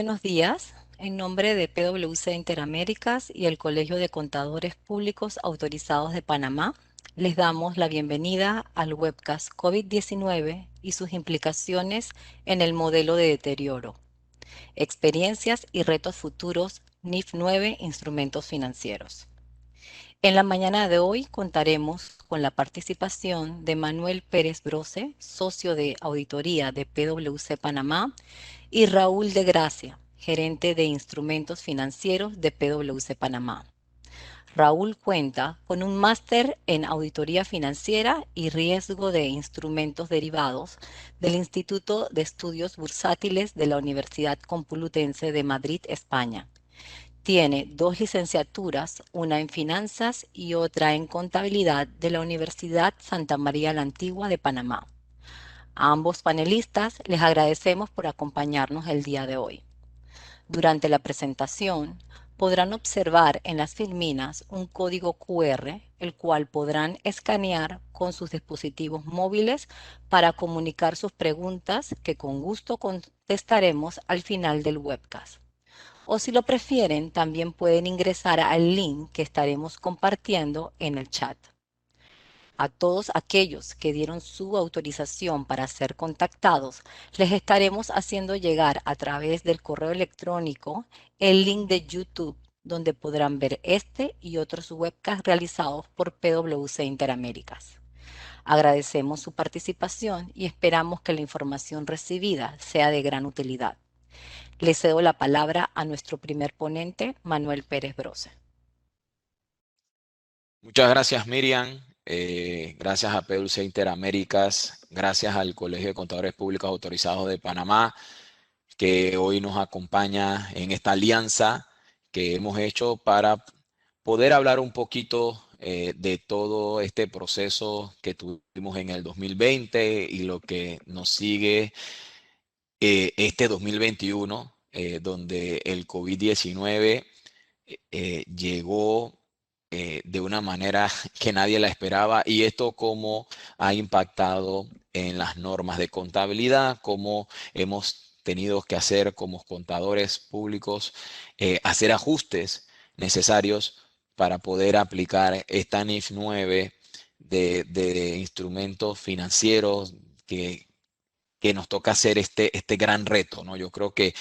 buenos días. En nombre de PwC Interaméricas y el Colegio de Contadores Públicos Autorizados de Panamá, les damos la bienvenida al webcast COVID-19 y sus implicaciones en el modelo de deterioro, experiencias y retos futuros NIF 9 Instrumentos Financieros. En la mañana de hoy contaremos con la participación de Manuel Pérez Brose, socio de auditoría de PwC Panamá, y Raúl de Gracia, gerente de instrumentos financieros de PwC Panamá. Raúl cuenta con un máster en auditoría financiera y riesgo de instrumentos derivados del Instituto de Estudios Bursátiles de la Universidad Complutense de Madrid, España. Tiene 2 licenciaturas, una en finanzas y otra en contabilidad de la Universidad Santa María la Antigua de Panamá. A ambos panelistas les agradecemos por acompañarnos el día de hoy. Durante la presentación podrán observar en las filminas un código QR, el cual podrán escanear con sus dispositivos móviles para comunicar sus preguntas que con gusto contestaremos al final del webcast. O si lo prefieren, también pueden ingresar al link que estaremos compartiendo en el chat. A todos aquellos que dieron su autorización para ser contactados, les estaremos haciendo llegar a través del correo electrónico el link de YouTube, donde podrán ver este y otros webcasts realizados por PwC Interaméricas. Agradecemos su participación y esperamos que la información recibida sea de gran utilidad. Le cedo la palabra a nuestro primer ponente, Manuel Pérez Brose. Muchas gracias, Miriam. Gracias a PwC Interaméricas, gracias al Colegio de Contadores Públicos Autorizados de Panamá, que hoy nos acompaña en esta alianza que hemos hecho para poder hablar un poquito de todo este proceso que tuvimos en el 2020 y lo que nos sigue este 2021, donde el COVID-19 llegó de una manera que nadie la esperaba, y esto cómo ha impactado en las normas de contabilidad, cómo hemos tenido que hacer como contadores públicos, hacer ajustes necesarios para poder aplicar esta NIF 9 de instrumentos financieros que nos toca hacer este gran reto, ¿no? Yo creo que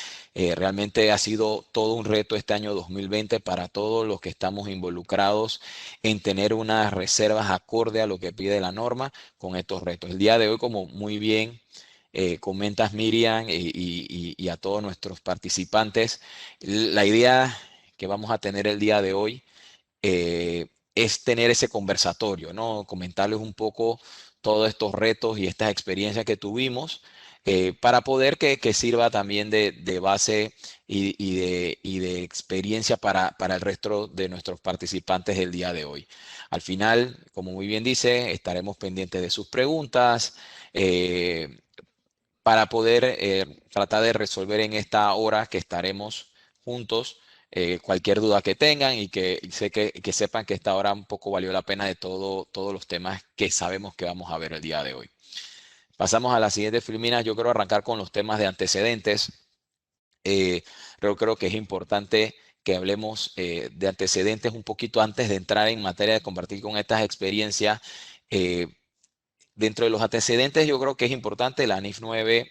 realmente ha sido todo un reto este año 2020 para todos los que estamos involucrados en tener unas reservas acorde a lo que pide la norma con estos retos. El día de hoy, como muy bien comentas, Miriam, y a todos nuestros participantes, la idea que vamos a tener el día de hoy es tener ese conversatorio, ¿no? Comentarles un poco todos estos retos y estas experiencias que tuvimos, para poder que sirva también de base y de experiencia para el resto de nuestros participantes del día de hoy. Al final, como muy bien dice, estaremos pendientes de sus preguntas, para poder tratar de resolver en esta hora que estaremos juntos cualquier duda que tengan, y que sepan que esta hora un poco valió la pena de todos los temas que sabemos que vamos a ver el día de hoy. Pasamos a la siguiente filmina. Yo quiero arrancar con los temas de antecedentes. Creo que es importante que hablemos de antecedentes un poquito antes de entrar en materia de compartir con estas experiencias. Eh, Dentro de los antecedentes, yo creo que es importante, la NIF 9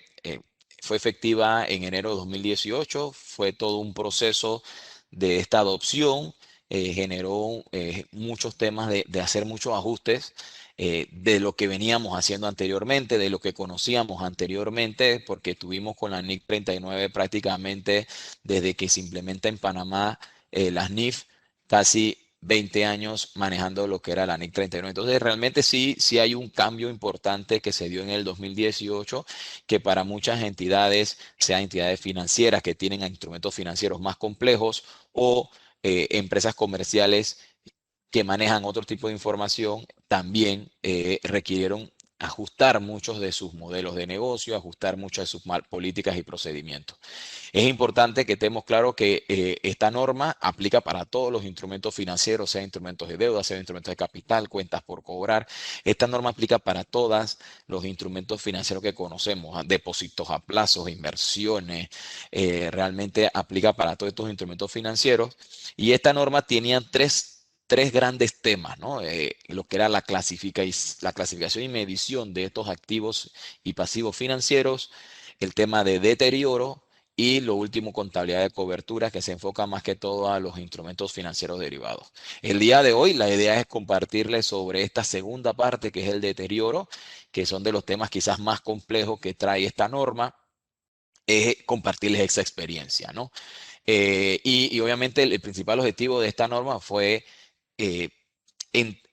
fue efectiva en enero de 2018, fue todo un proceso de esta adopción, generó muchos temas de hacer muchos ajustes de lo que veníamos haciendo anteriormente, de lo que conocíamos anteriormente, porque tuvimos con la NIC 39 prácticamente desde que se implementa en Panamá las NIF, casi 20 años manejando lo que era la NIC 39. Entonces, realmente sí hay un cambio importante que se dio en el 2018, que para muchas entidades, sea entidades financieras que tienen instrumentos financieros más complejos, o empresas comerciales que manejan otro tipo de información, también requirieron ajustar muchos de sus modelos de negocio, ajustar muchas de sus políticas y procedimientos. Es importante que estemos claros que esta norma aplica para todos los instrumentos financieros, sea instrumentos de deuda, sea instrumentos de capital, cuentas por cobrar. Esta norma aplica para todos los instrumentos financieros que conocemos, depósitos a plazos, inversiones, realmente aplica para todos estos instrumentos financieros. Y esta norma tenía tres grandes temas, ¿no? Lo que era la clasificación y medición de estos activos y pasivos financieros, el tema de deterioro y lo último, contabilidad de cobertura, que se enfoca más que todo a los instrumentos financieros derivados. El día de hoy la idea es compartirles sobre esta segunda parte, que es el deterioro, que son de los temas quizás más complejos que trae esta norma, es compartirles esa experiencia, ¿no? Y obviamente el principal objetivo de esta norma fue eh,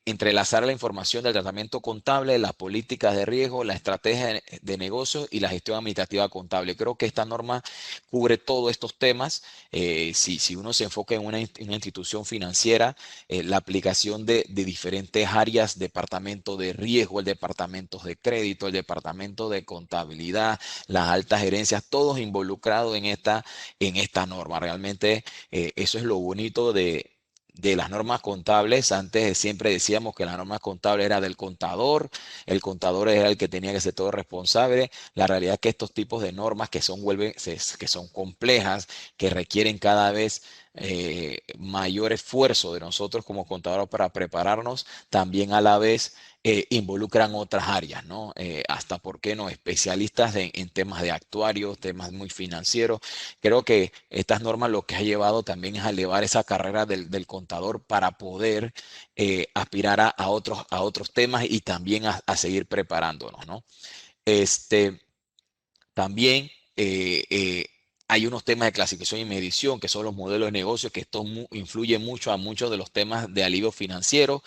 entrelazar la información del tratamiento contable, las políticas de riesgo, la estrategia de negocio y la gestión administrativa contable. Creo que esta norma cubre todos estos temas. Si uno se enfoca en una institución financiera, la aplicación de diferentes áreas, departamento de riesgo, el departamento de crédito, el departamento de contabilidad, las altas gerencias, todos involucrados en esta norma. Realmente eso es lo bonito de las normas contables. Antes siempre decíamos que las normas contables era del contador, el contador era el que tenía que ser todo responsable. La realidad es que estos tipos de normas que son complejas, que requieren cada vez mayor esfuerzo de nosotros como contadores para prepararnos, también a la vez involucran otras áreas, ¿no? Hasta, ¿por qué no? Especialistas en temas de actuarios, temas muy financieros. Creo que estas normas lo que ha llevado también es a elevar esa carrera del contador para poder aspirar a otros temas y también a seguir preparándonos, ¿no? Este, también hay unos temas de clasificación y medición, que son los modelos de negocio, que esto influye mucho a muchos de los temas de alivio financiero.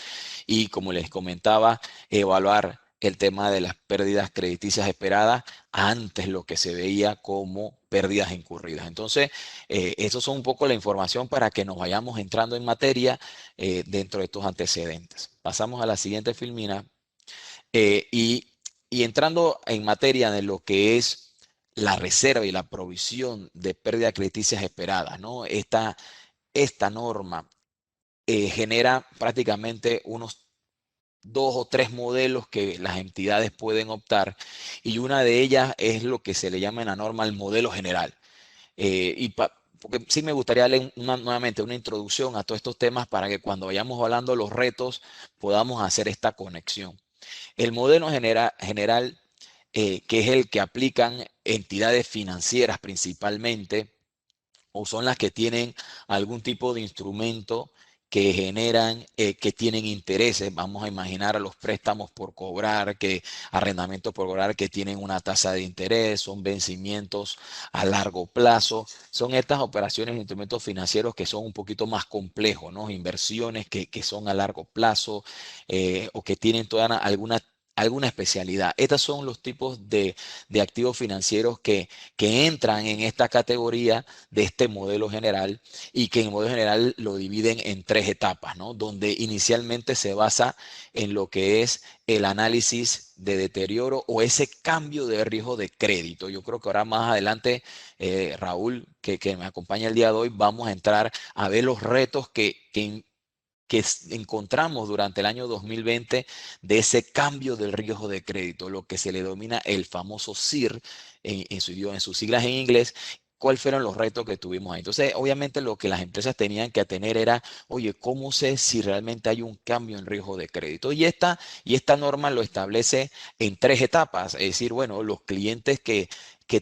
Y como les comentaba, evaluar el tema de las pérdidas crediticias esperadas antes lo que se veía como pérdidas incurridas. Entonces, eso son un poco la información para que nos vayamos entrando en materia dentro de estos antecedentes. Pasamos a la siguiente filmina. Eh, y, y entrando en materia de lo que es la reserva y la provisión de pérdidas crediticias esperadas, ¿no? Esta norma genera prácticamente unos dos o tres modelos que las entidades pueden optar, y una de ellas es lo que se le llama en la norma el modelo general. Porque sí me gustaría leer nuevamente una introducción a todos estos temas para que cuando vayamos hablando de los retos podamos hacer esta conexión. El modelo general, que es el que aplican entidades financieras principalmente, o son las que tienen algún tipo de instrumento que generan, que tienen intereses. Vamos a imaginar a los préstamos por cobrar, que arrendamientos por cobrar que tienen una tasa de interés, son vencimientos a largo plazo. Son estas operaciones de instrumentos financieros que son un poquito más complejos, ¿no? Inversiones que son a largo plazo, o que tienen toda alguna especialidad. Estos son los tipos de activos financieros que entran en esta categoría de este modelo general, y que en el modelo general lo dividen en tres etapas, ¿no? Donde inicialmente se basa en lo que es el análisis de deterioro o ese cambio de riesgo de crédito. Yo creo que ahora más adelante, Raúl, que me acompaña el día de hoy, vamos a entrar a ver los retos que encontramos durante el año 2020 de ese cambio del riesgo de crédito, lo que se le denomina el famoso CIR en su idioma, en sus siglas en inglés. ¿Cuáles fueron los retos que tuvimos ahí? Entonces, obviamente lo que las empresas tenían que tener era, oye, ¿cómo sé si realmente hay un cambio en riesgo de crédito? Y esta norma lo establece en tres etapas. Es decir, bueno, los clientes que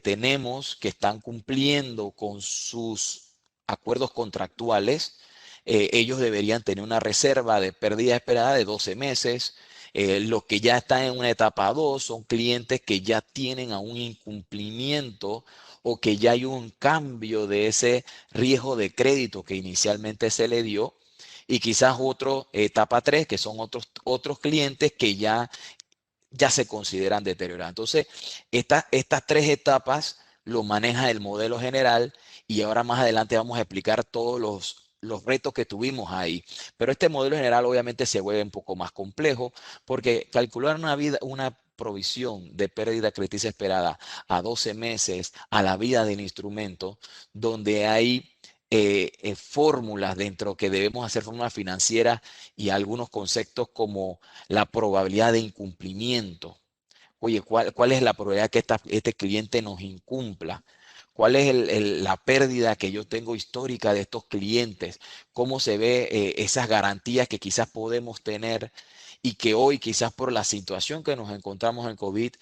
tenemos, que están cumpliendo con sus acuerdos contractuales, ellos deberían tener una reserva de pérdida esperada de 12 meses. Los que ya están en una etapa 2 son clientes que ya tienen a un incumplimiento o que ya hay un cambio de ese riesgo de crédito que inicialmente se le dio. Y quizás otro, etapa 3, que son otros clientes que ya se consideran deteriorados. Entonces, estas tres etapas lo maneja el modelo general, y ahora más adelante vamos a explicar todos los retos que tuvimos ahí. Pero este modelo general obviamente se vuelve un poco más complejo, porque calcular una provisión de pérdida crediticia esperada a 12 meses, a la vida del instrumento, donde hay fórmulas dentro que debemos hacer fórmulas financieras y algunos conceptos como la probabilidad de incumplimiento. Oye, ¿cuál es la probabilidad que este cliente nos incumpla? ¿Cuál es la pérdida que yo tengo histórica de estos clientes? ¿Cómo se ve esas garantías que quizás podemos tener y que hoy quizás por la situación que nos encontramos en COVID,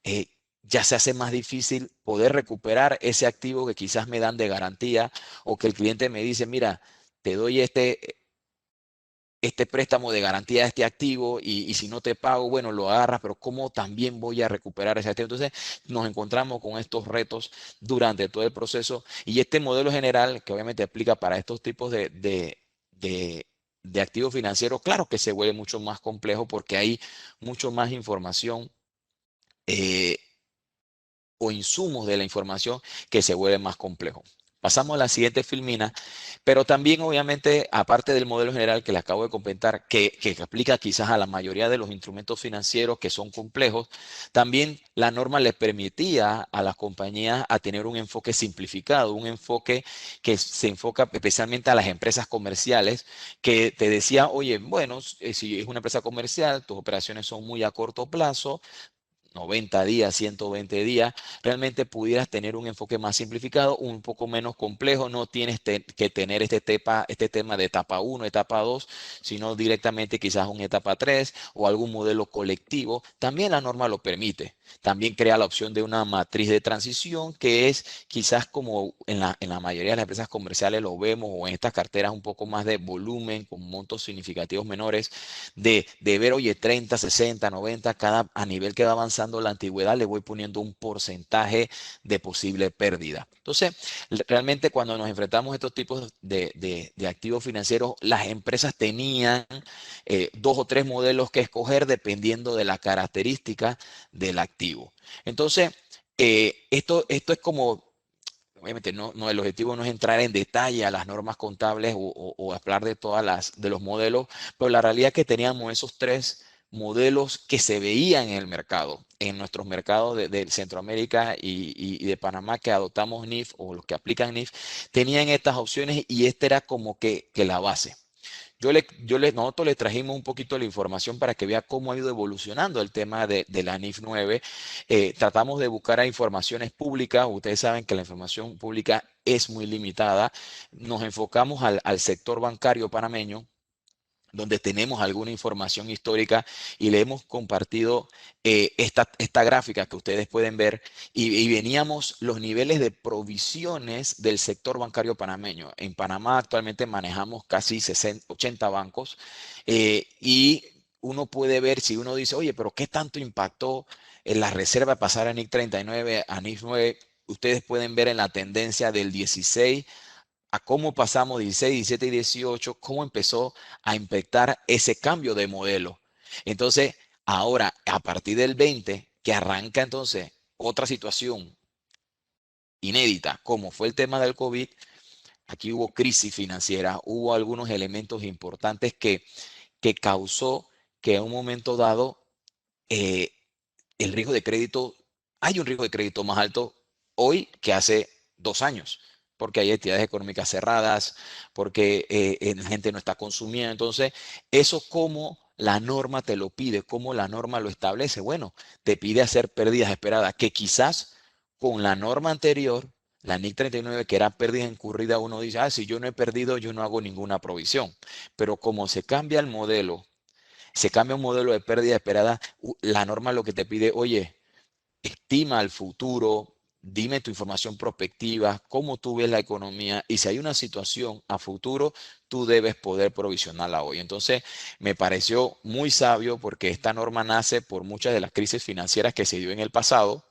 eh, ya se hace más difícil poder recuperar ese activo que quizás me dan de garantía o que el cliente me dice, mira, te doy este préstamo de garantía de este activo y si no te pago, bueno, lo agarras, pero ¿cómo también voy a recuperar ese activo? Entonces nos encontramos con estos retos durante todo el proceso y este modelo general que obviamente aplica para estos tipos de, de activos financieros, claro que se vuelve mucho más complejo porque hay mucho más información. O insumos de la información que se vuelve más complejo. Pasamos a la siguiente filmina, pero también obviamente, aparte del modelo general que les acabo de comentar, que aplica quizás a la mayoría de los instrumentos financieros que son complejos, también la norma le permitía a las compañías a tener un enfoque simplificado, un enfoque que se enfoca especialmente a las empresas comerciales, que te decía, oye, bueno, si es una empresa comercial, tus operaciones son muy a corto plazo, 90 días, 120 días, realmente pudieras tener un enfoque más simplificado, un poco menos complejo, no tienes que tener este tema de etapa uno, etapa 2, sino directamente quizás un etapa 3 o algún modelo colectivo. También la norma lo permite. También crea la opción de una matriz de transición, que es quizás como en la mayoría de las empresas comerciales lo vemos, o en estas carteras un poco más de volumen, con montos significativos menores, de ver, oye, 30, 60, 90, a nivel que va avanzando la antigüedad, le voy poniendo un porcentaje de posible pérdida. Entonces, realmente cuando nos enfrentamos a estos tipos de activos financieros, las empresas tenían dos o tres modelos que escoger dependiendo de la característica del activo. Entonces, esto es como. Obviamente el objetivo no es entrar en detalle a las normas contables o hablar de de los modelos, pero la realidad es que teníamos esos tres modelos que se veían en el mercado, en nuestros mercados de Centroamérica y de Panamá que adoptamos NIF o los que aplican NIF, tenían estas opciones y esta era como que la base. Nosotros le trajimos un poquito la información para que vea cómo ha ido evolucionando el tema de la NIF 9. Tratamos de buscar a informaciones públicas. Ustedes saben que la información pública es muy limitada. Nos enfocamos al sector bancario panameño, donde tenemos alguna información histórica y le hemos compartido esta gráfica que ustedes pueden ver y veníamos los niveles de provisiones del sector bancario panameño. En Panamá actualmente manejamos casi 60, 80 bancos y uno puede ver si uno dice, oye, pero ¿qué tanto impactó en la reserva pasar a NIC 39 a NIC 9? Ustedes pueden ver en la tendencia del 16 a cómo pasamos 16, 17 y 18, cómo empezó a impactar ese cambio de modelo. Entonces, ahora, a partir del 20, que arranca entonces otra situación inédita, como fue el tema del COVID, aquí hubo crisis financiera, hubo algunos elementos importantes que causó que en un momento dado eh, el riesgo de crédito, hay un riesgo de crédito más alto hoy que hace 2 años, porque hay actividades económicas cerradas, porque la gente no está consumiendo. Entonces, eso como la norma te lo pide, como la norma lo establece. Bueno, te pide hacer pérdidas esperadas, que quizás con la norma anterior, la NIC 39, que era pérdida incurrida, uno dice, si yo no he perdido, yo no hago ninguna provisión. Pero como se cambia un modelo de pérdida esperada, la norma lo que te pide, oye, estima el futuro, dime tu información prospectiva, cómo tú ves la economía y si hay una situación a futuro, tú debes poder provisionarla hoy. Entonces, me pareció muy sabio porque esta norma nace por muchas de las crisis financieras que se dio en el pasado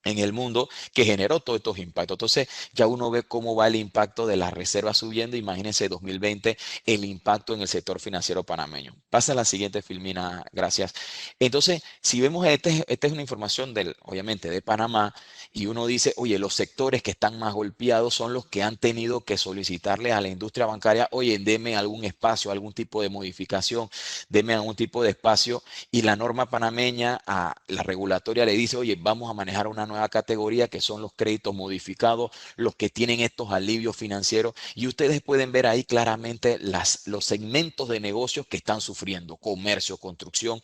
en el mundo que generó todos estos impactos. Entonces, ya uno ve cómo va el impacto de las reservas subiendo. Imagínense 2020, el impacto en el sector financiero panameño. Pasa a la siguiente, Filmina, gracias. Entonces, si vemos, esta es una información del, obviamente, de Panamá, y uno dice, oye, los sectores que están más golpeados son los que han tenido que solicitarle a la industria bancaria, oye, deme algún espacio, algún tipo de modificación, deme algún tipo de espacio, y la norma panameña, a la regulatoria le dice, oye, vamos a manejar una nueva categoría que son los créditos modificados, los que tienen estos alivios financieros, y ustedes pueden ver ahí claramente los segmentos de negocios que están sufriendo: comercio, construcción,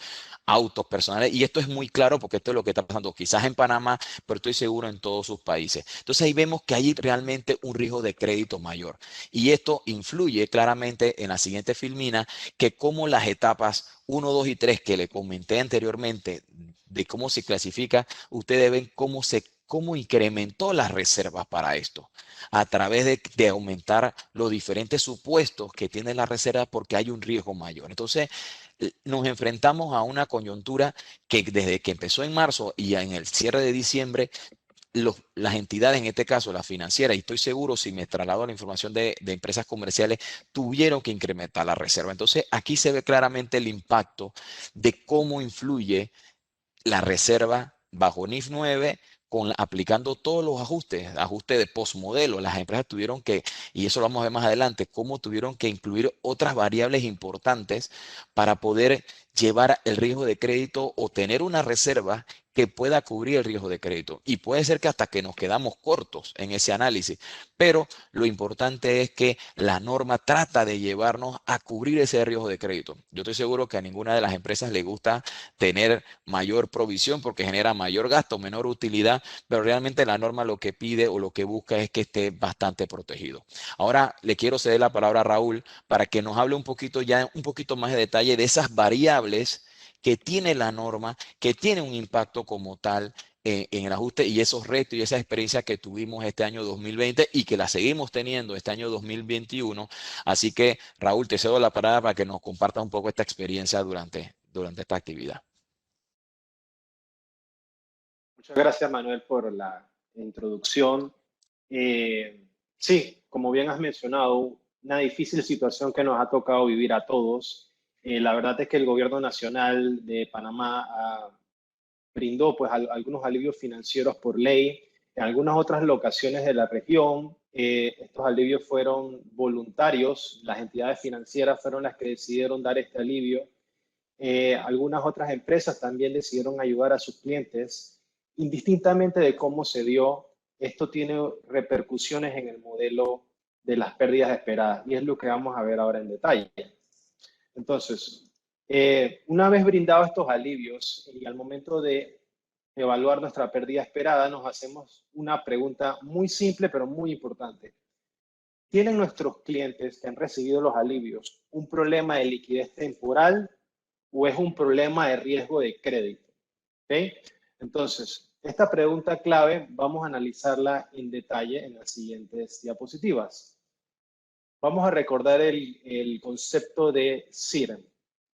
autos personales, y esto es muy claro porque esto es lo que está pasando quizás en Panamá, pero estoy seguro en todos sus países. Entonces ahí vemos que hay realmente un riesgo de crédito mayor, y esto influye claramente en la siguiente, Filmina, que como las etapas 1, 2 y 3 que le comenté anteriormente de cómo se clasifica, ustedes ven cómo incrementó las reservas para esto, a través de aumentar los diferentes supuestos que tiene la reserva porque hay un riesgo mayor. Entonces, nos enfrentamos a una coyuntura que desde que empezó en marzo y en el cierre de diciembre, las entidades, en este caso la financiera, y estoy seguro si me traslado a la información de empresas comerciales, tuvieron que incrementar la reserva. Entonces, aquí se ve claramente el impacto de cómo influye la reserva bajo NIF 9 aplicando todos los ajustes de postmodelo. Las empresas tuvieron que, y eso lo vamos a ver más adelante, cómo tuvieron que incluir otras variables importantes para poder llevar el riesgo de crédito o tener una reserva que pueda cubrir el riesgo de crédito. Y puede ser que hasta que nos quedamos cortos en ese análisis, pero lo importante es que la norma trata de llevarnos a cubrir ese riesgo de crédito. Yo estoy seguro que a ninguna de las empresas le gusta tener mayor provisión porque genera mayor gasto, menor utilidad, pero realmente la norma lo que pide o lo que busca es que esté bastante protegido. Ahora le quiero ceder la palabra a Raúl para que nos hable un poquito ya, un poquito más de detalle de esas variables que tiene la norma, que tiene un impacto como tal en el ajuste, y esos retos y esa experiencia que tuvimos este año 2020 y que la seguimos teniendo este año 2021. Así que, Raúl, te cedo la palabra para que nos compartas un poco esta experiencia durante esta actividad. Muchas gracias, Manuel, por la introducción. Sí, como bien has mencionado, una difícil situación que nos ha tocado vivir a todos. La verdad es que el gobierno nacional de Panamá brindó pues algunos alivios financieros por ley. En algunas otras locaciones de la región, estos alivios fueron voluntarios. Las entidades financieras fueron las que decidieron dar este alivio. Algunas otras empresas también decidieron ayudar a sus clientes. Indistintamente de cómo se dio, esto tiene repercusiones en el modelo de las pérdidas esperadas, y es lo que vamos a ver ahora en detalle. Entonces, una vez brindados estos alivios y al momento de evaluar nuestra pérdida esperada, nos hacemos una pregunta muy simple pero muy importante. ¿Tienen nuestros clientes que han recibido los alivios un problema de liquidez temporal o es un problema de riesgo de crédito? ¿Okay? Entonces, esta pregunta clave vamos a analizarla en detalle en las siguientes diapositivas. Vamos a recordar el concepto de SIR,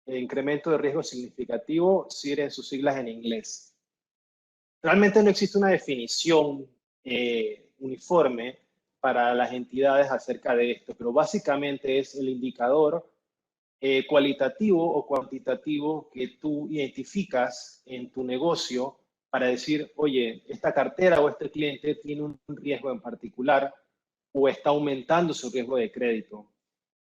el incremento de riesgo significativo, SIR en sus siglas en inglés. Realmente no existe una definición uniforme para las entidades acerca de esto, pero básicamente es el indicador cualitativo o cuantitativo que tú identificas en tu negocio para decir, oye, esta cartera o este cliente tiene un riesgo en particular o está aumentando su riesgo de crédito.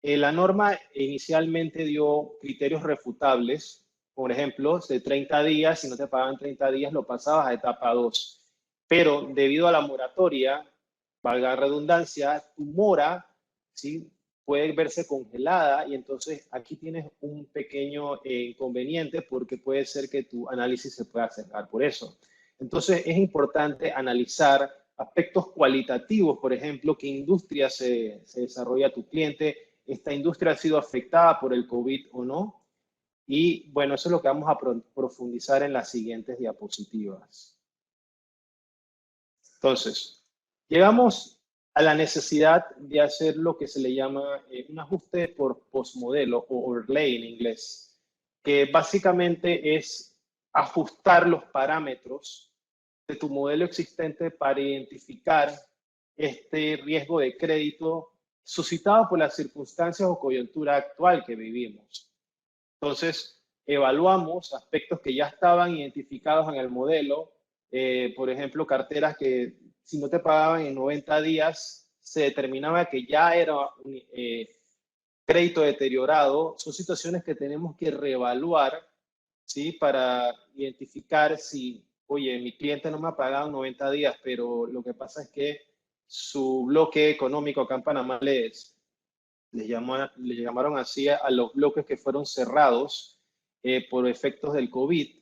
La norma inicialmente dio criterios refutables. Por ejemplo, de 30 días, si no te pagaban 30 días, lo pasabas a etapa 2. Pero debido a la moratoria, valga la redundancia, tu mora, ¿sí?, puede verse congelada, y entonces aquí tienes un pequeño inconveniente porque puede ser que tu análisis se pueda acercar por eso. Entonces es importante analizar aspectos cualitativos, por ejemplo, qué industria se desarrolla tu cliente, esta industria ha sido afectada por el COVID o no. Y bueno, eso es lo que vamos a profundizar en las siguientes diapositivas. Entonces, llegamos a la necesidad de hacer lo que se le llama un ajuste por postmodelo o overlay en inglés, que básicamente es ajustar los parámetros de tu modelo existente para identificar este riesgo de crédito suscitado por las circunstancias o coyuntura actual que vivimos. Entonces, evaluamos aspectos que ya estaban identificados en el modelo, por ejemplo, carteras que si no te pagaban en 90 días, se determinaba que ya era un crédito deteriorado. Son situaciones que tenemos que reevaluar, ¿sí? Para identificar si, oye, mi cliente no me ha pagado en 90 días, pero lo que pasa es que su bloque económico acá en Panamá le llamaron así a los bloques que fueron cerrados por efectos del COVID,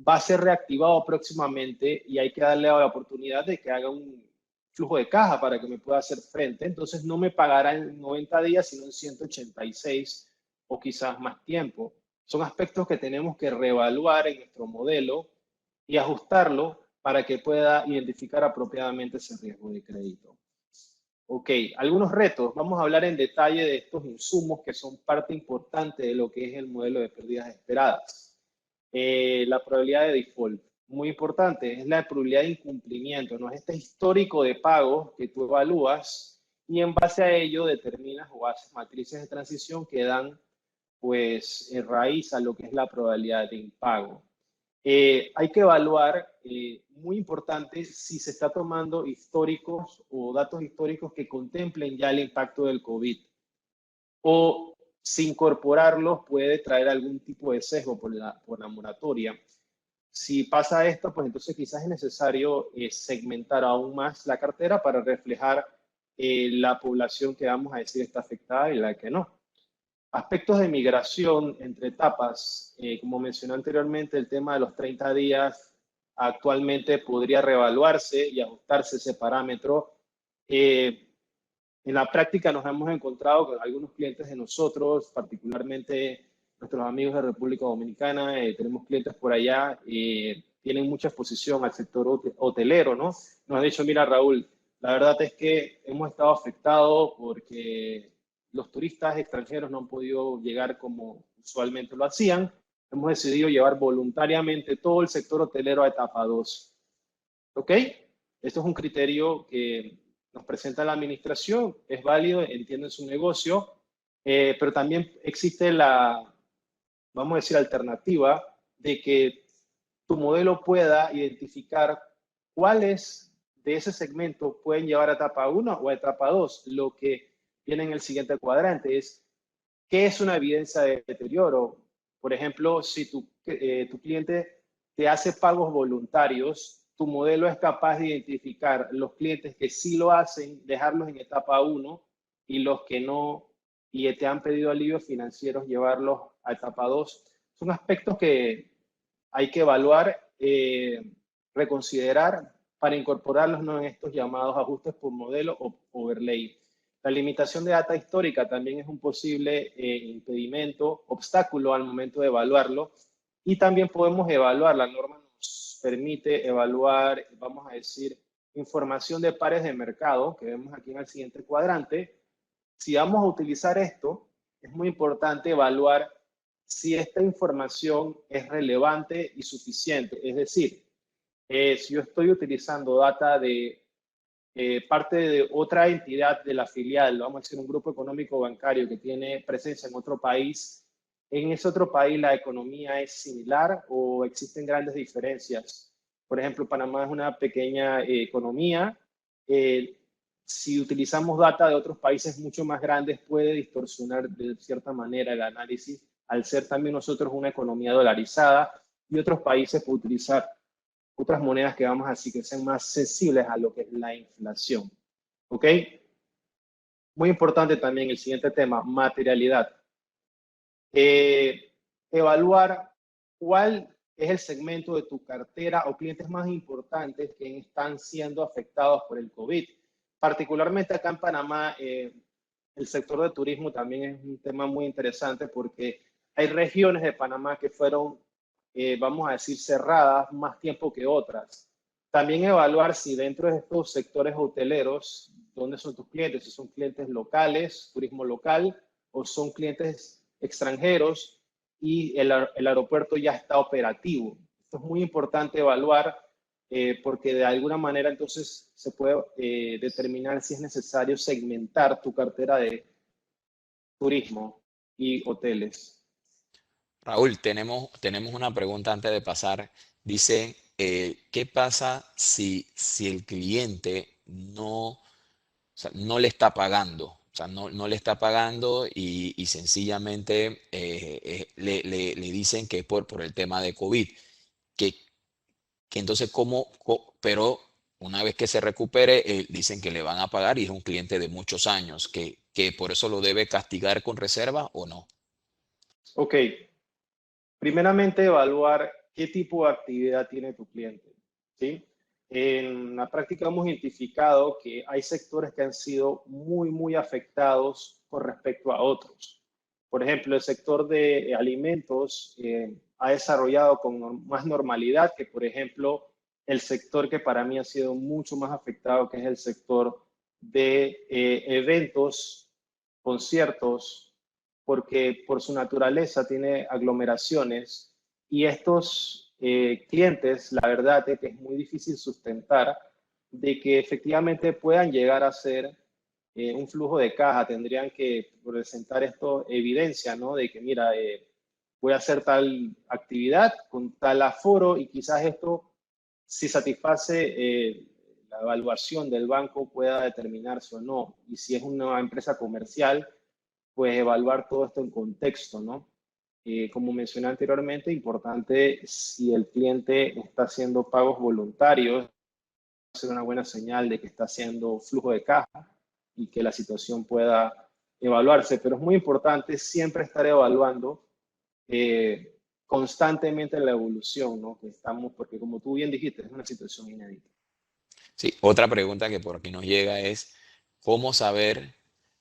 va a ser reactivado próximamente y hay que darle la oportunidad de que haga un flujo de caja para que me pueda hacer frente. Entonces no me pagará en 90 días, sino en 186 o quizás más tiempo. Son aspectos que tenemos que reevaluar en nuestro modelo y ajustarlo para que pueda identificar apropiadamente ese riesgo de crédito. Ok, algunos retos. Vamos a hablar en detalle de estos insumos que son parte importante de lo que es el modelo de pérdidas esperadas. La probabilidad de default, muy importante, es la probabilidad de incumplimiento, ¿no? Es este histórico de pagos que tú evalúas y en base a ello determinas o haces matrices de transición que dan, pues, raíz a lo que es la probabilidad de impago. Hay que evaluar, muy importante, si se está tomando históricos o datos históricos que contemplen ya el impacto del COVID. O si incorporarlos puede traer algún tipo de sesgo por la moratoria. Si pasa esto, pues entonces quizás es necesario segmentar aún más la cartera para reflejar la población que vamos a decir está afectada y la que no. Aspectos de migración entre etapas, como mencioné anteriormente, el tema de los 30 días actualmente podría reevaluarse y ajustarse ese parámetro. En la práctica nos hemos encontrado con algunos clientes de nosotros, particularmente nuestros amigos de República Dominicana, tenemos clientes por allá, tienen mucha exposición al sector hotelero, ¿no? Nos han dicho, mira Raúl, la verdad es que hemos estado afectados porque los turistas extranjeros no han podido llegar como usualmente lo hacían. Hemos decidido llevar voluntariamente todo el sector hotelero a etapa 2. ¿Ok? Esto es un criterio que nos presenta la administración, es válido, entienden su negocio, pero también existe la, vamos a decir, alternativa de que tu modelo pueda identificar cuáles de ese segmento pueden llevar a etapa 1 o a etapa 2. Lo que viene en el siguiente cuadrante es qué es una evidencia de deterioro. Por ejemplo, si tu cliente te hace pagos voluntarios, tu modelo es capaz de identificar los clientes que sí lo hacen, dejarlos en etapa 1 y los que no y te han pedido alivios financieros, llevarlos a etapa 2. Son aspectos que hay que evaluar, reconsiderar para incorporarlos, ¿no?, en estos llamados ajustes por modelo o overlay. La limitación de data histórica también es un posible impedimento, obstáculo al momento de evaluarlo. Y también podemos evaluar, la norma nos permite evaluar, vamos a decir, información de pares de mercado, que vemos aquí en el siguiente cuadrante. Si vamos a utilizar esto, es muy importante evaluar si esta información es relevante y suficiente. Es decir, si yo estoy utilizando data de parte de otra entidad de la filial, vamos a decir un grupo económico bancario que tiene presencia en otro país, ¿en ese otro país la economía es similar o existen grandes diferencias? Por ejemplo, Panamá es una pequeña economía. Si utilizamos data de otros países mucho más grandes, puede distorsionar de cierta manera el análisis, al ser también nosotros una economía dolarizada y otros países pueden utilizar otras monedas que vamos a decir que sean más sensibles a lo que es la inflación. ¿Ok? Muy importante también el siguiente tema, materialidad. Evaluar cuál es el segmento de tu cartera o clientes más importantes que están siendo afectados por el COVID. Particularmente acá en Panamá, el sector de turismo también es un tema muy interesante porque hay regiones de Panamá que fueron, vamos a decir, cerradas más tiempo que otras. También evaluar si dentro de estos sectores hoteleros, ¿dónde son tus clientes? Si son clientes locales, turismo local, o son clientes extranjeros y el aeropuerto ya está operativo. Esto es muy importante evaluar porque de alguna manera entonces se puede determinar si es necesario segmentar tu cartera de turismo y hoteles. Raúl, tenemos una pregunta antes de pasar. Dice, ¿qué pasa si el cliente o sea, no le está pagando? O sea, no le está pagando y sencillamente le dicen que es por el tema de COVID. Que, que entonces, pero una vez que se recupere, dicen que le van a pagar y es un cliente de muchos años, que por eso lo debe castigar con reserva o no. Ok, primeramente evaluar qué tipo de actividad tiene tu cliente, ¿sí? En la práctica hemos identificado que hay sectores que han sido muy afectados con respecto a otros. Por ejemplo, el sector de alimentos ha desarrollado con más normalidad que, por ejemplo, el sector que para mí ha sido mucho más afectado, que es el sector de eventos, conciertos, porque por su naturaleza tiene aglomeraciones y estos clientes, la verdad es que es muy difícil sustentar de que efectivamente puedan llegar a ser un flujo de caja. Tendrían que presentar esto evidencia, ¿no? De que, mira, voy a hacer tal actividad con tal aforo y quizás esto, si satisface la evaluación del banco, pueda determinarse o no. Y si es una empresa comercial, pues evaluar todo esto en contexto, ¿no? Como mencioné anteriormente, importante si el cliente está haciendo pagos voluntarios, ser una buena señal de que está haciendo flujo de caja y que la situación pueda evaluarse. Pero es muy importante siempre estar evaluando constantemente la evolución, ¿no? Que estamos, porque como tú bien dijiste, es una situación inédita. Sí, otra pregunta que por aquí nos llega es, ¿cómo saber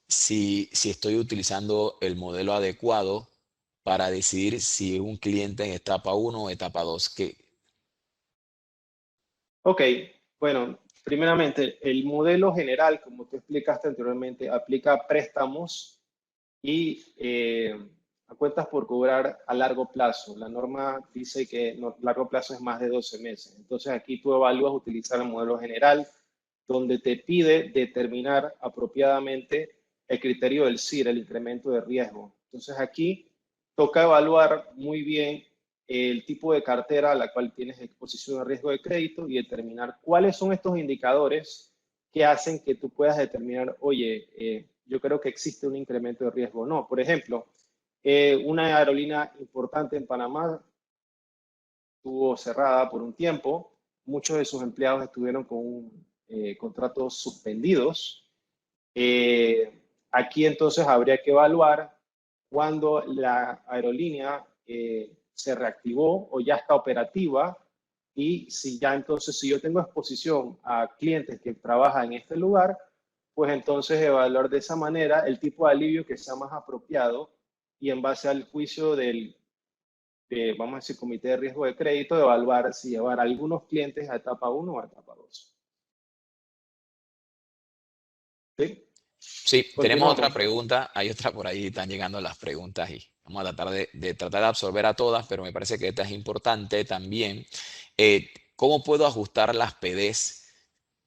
si estoy utilizando el modelo adecuado para decidir si un cliente en etapa uno o etapa 2? Ok, bueno, primeramente, el modelo general, como tú explicaste anteriormente, aplica préstamos y a cuentas por cobrar a largo plazo. La norma dice que largo plazo es más de 12 meses. Entonces aquí tú evalúas utilizar el modelo general, donde te pide determinar apropiadamente el criterio del CIR, el incremento de riesgo. Entonces aquí toca evaluar muy bien el tipo de cartera a la cual tienes exposición a riesgo de crédito y determinar cuáles son estos indicadores que hacen que tú puedas determinar, oye, yo creo que existe un incremento de riesgo o no. Por ejemplo, una aerolínea importante en Panamá estuvo cerrada por un tiempo, muchos de sus empleados estuvieron con contratos suspendidos. Aquí entonces habría que evaluar cuando la aerolínea se reactivó o ya está operativa y si ya entonces, si yo tengo exposición a clientes que trabajan en este lugar, pues entonces evaluar de esa manera el tipo de alivio que sea más apropiado y en base al juicio vamos a decir, comité de riesgo de crédito, evaluar si llevar a algunos clientes a etapa 1 o a etapa 2. ¿Sí? Sí, tenemos otra Continuamos. pregunta. Hay otra por ahí, están llegando las preguntas y vamos a tratar de absorber a todas, pero me parece que esta es importante también. ¿Cómo puedo ajustar las PDs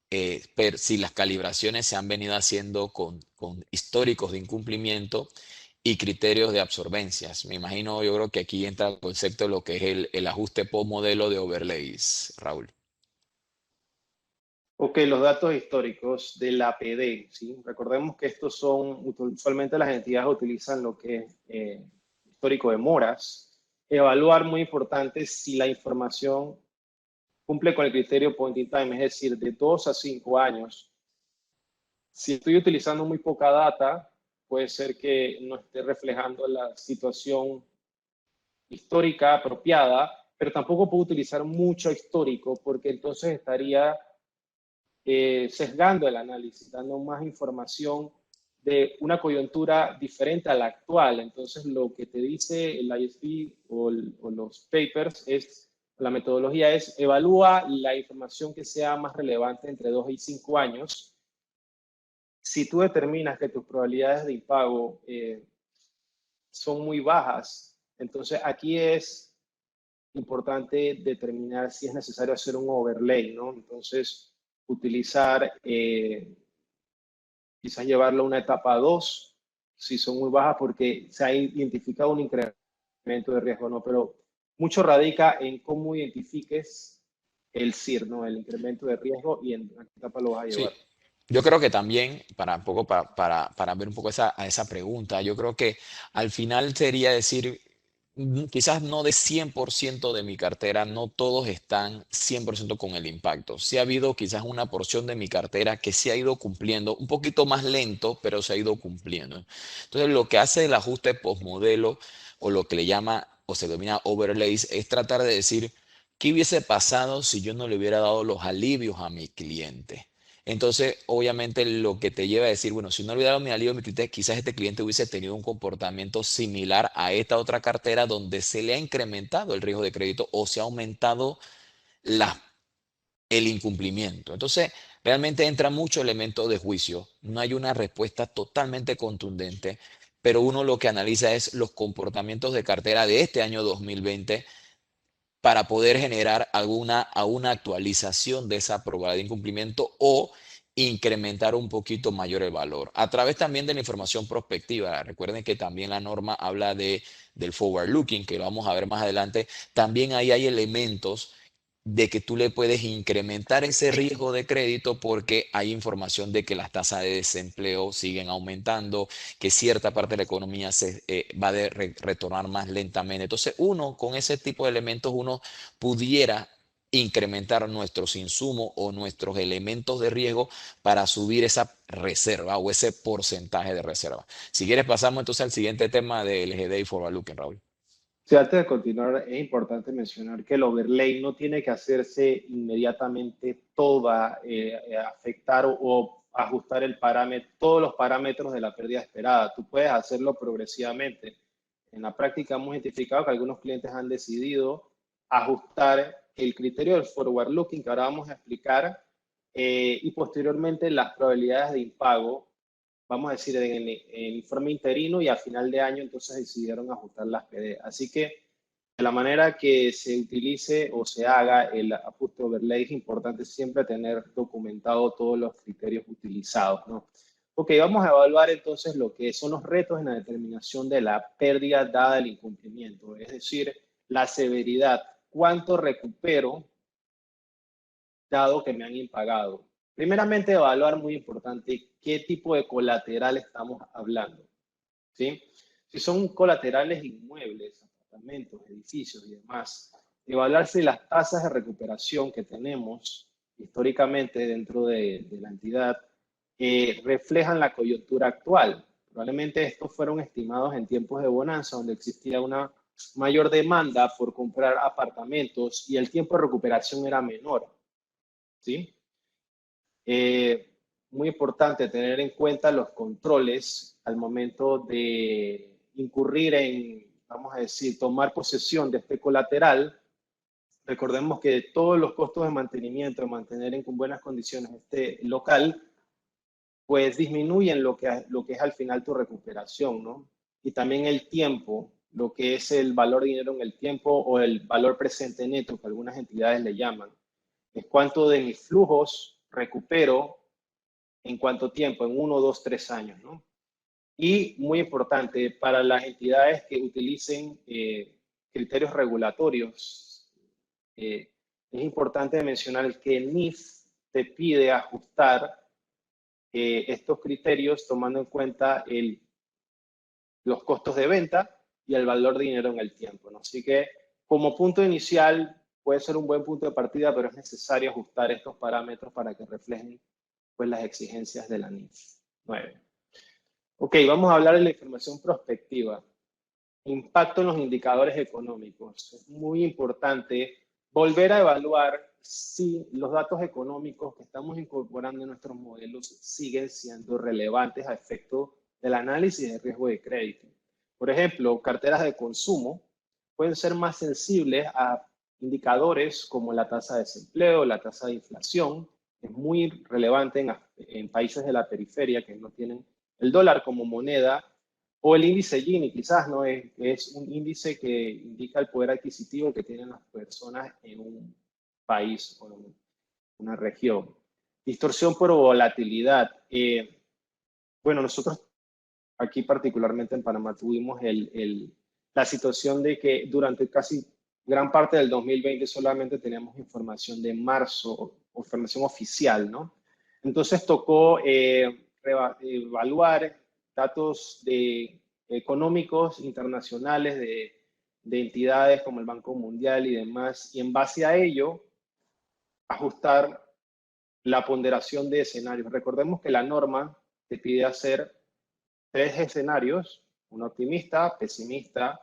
si las calibraciones se han venido haciendo con históricos de incumplimiento y criterios de absorbencias? Me imagino, yo creo que aquí entra el concepto de lo que es el ajuste post modelo de overlays, Raúl. Ok, los datos históricos de la PD, ¿sí? Recordemos que estos son, usualmente las entidades utilizan lo que es histórico de moras. Evaluar, muy importante, si la información cumple con el criterio point in time, es decir, de 2 a 5 años. Si estoy utilizando muy poca data, puede ser que no esté reflejando la situación histórica apropiada, pero tampoco puedo utilizar mucho histórico porque entonces estaría sesgando el análisis, dando más información de una coyuntura diferente a la actual. Entonces, lo que te dice el ISP o los papers es, la metodología es, evalúa la información que sea más relevante entre 2 y 5 años. Si tú determinas que tus probabilidades de impago son muy bajas, entonces aquí es importante determinar si es necesario hacer un overlay, ¿no? Entonces, utilizar, quizás llevarlo a una etapa 2, si son muy bajas, porque se ha identificado un incremento de riesgo, ¿no? Pero mucho radica en cómo identifiques el CIR, ¿no? El incremento de riesgo y en qué etapa lo vas a Sí, llevar. yo creo que también, para, un poco, para ver un poco a esa pregunta, yo creo que al final sería decir, quizás no de 100% de mi cartera, no todos están 100% con el impacto. Sí ha habido quizás una porción de mi cartera que se ha ido cumpliendo, un poquito más lento, pero se ha ido cumpliendo. Entonces, lo que hace el ajuste postmodelo o lo que le llama o se denomina overlays es tratar de decir, ¿qué hubiese pasado si yo no le hubiera dado los alivios a mi cliente? Entonces, obviamente, lo que te lleva a decir, bueno, si no le hubiera dado mi alivio a mi cliente, quizás este cliente hubiese tenido un comportamiento similar a esta otra cartera donde se le ha incrementado el riesgo de crédito o se ha aumentado la, el incumplimiento. Entonces, realmente entra mucho elemento de juicio. No hay una respuesta totalmente contundente, pero uno lo que analiza es los comportamientos de cartera de este año 2020 para poder generar una actualización de esa probabilidad de incumplimiento o incrementar un poquito mayor el valor. A través también de la información prospectiva. Recuerden que también la norma habla del forward looking, que lo vamos a ver más adelante. También ahí hay elementos de que tú le puedes incrementar ese riesgo de crédito porque hay información de que las tasas de desempleo siguen aumentando, que cierta parte de la economía va a retornar más lentamente. Entonces, uno, con ese tipo de elementos, uno pudiera incrementar nuestros insumos o nuestros elementos de riesgo para subir esa reserva o ese porcentaje de reserva. Si quieres, pasamos entonces al siguiente tema de LGD y Forward Looking, Raúl. Sí, antes de continuar, es importante mencionar que el overlay no tiene que hacerse inmediatamente toda, afectar o ajustar todos los parámetros de la pérdida esperada. Tú puedes hacerlo progresivamente. En la práctica hemos identificado que algunos clientes han decidido ajustar el criterio del forward looking que ahora vamos a explicar, y posteriormente las probabilidades de impago, vamos a decir, en el informe interino, y a final de año entonces decidieron ajustar las PD. Así que de la manera que se utilice o se haga el ajuste overlay es importante siempre tener documentado todos los criterios utilizados, ¿no? Ok, vamos a evaluar entonces lo que son los retos en la determinación de la pérdida dada el incumplimiento, es decir, la severidad, cuánto recupero dado que me han impagado. Primeramente, evaluar, muy importante, qué tipo de colateral estamos hablando, ¿sí? Si son colaterales inmuebles, apartamentos, edificios y demás, evaluar si las tasas de recuperación que tenemos históricamente dentro de la entidad reflejan la coyuntura actual. Probablemente estos fueron estimados en tiempos de bonanza, donde existía una mayor demanda por comprar apartamentos y el tiempo de recuperación era menor, ¿sí? Muy importante tener en cuenta los controles al momento de incurrir en, vamos a decir, tomar posesión de este colateral. Recordemos que todos los costos de mantenimiento, de mantener en buenas condiciones este local, pues disminuyen lo que es al final tu recuperación, ¿no? Y también el tiempo, lo que es el valor de dinero en el tiempo o el valor presente neto, que algunas entidades le llaman. Es cuánto de mis flujos recupero en cuánto tiempo, en 1, 2, 3 años, ¿no? Y muy importante, para las entidades que utilicen criterios regulatorios, es importante mencionar que el NIF te pide ajustar estos criterios tomando en cuenta los costos de venta y el valor de dinero en el tiempo, ¿no? Así que como punto inicial puede ser un buen punto de partida, pero es necesario ajustar estos parámetros para que reflejen pues las exigencias de la NIF 9. Ok, vamos a hablar de la información prospectiva. Impacto en los indicadores económicos. Es muy importante volver a evaluar si los datos económicos que estamos incorporando en nuestros modelos siguen siendo relevantes a efecto del análisis de riesgo de crédito. Por ejemplo, carteras de consumo pueden ser más sensibles a indicadores como la tasa de desempleo, la tasa de inflación. Es muy relevante en países de la periferia que no tienen el dólar como moneda O el índice Gini, quizás, ¿no? Es un índice que indica el poder adquisitivo que tienen las personas en un país o en una región. Distorsión por volatilidad. Bueno, nosotros aquí particularmente en Panamá tuvimos la situación de que durante casi gran parte del 2020 solamente teníamos información de marzo, o información oficial, ¿no? Entonces tocó evaluar datos económicos internacionales de entidades como el Banco Mundial y demás, y en base a ello ajustar la ponderación de escenarios. Recordemos que la norma te pide hacer 3 escenarios, uno optimista, pesimista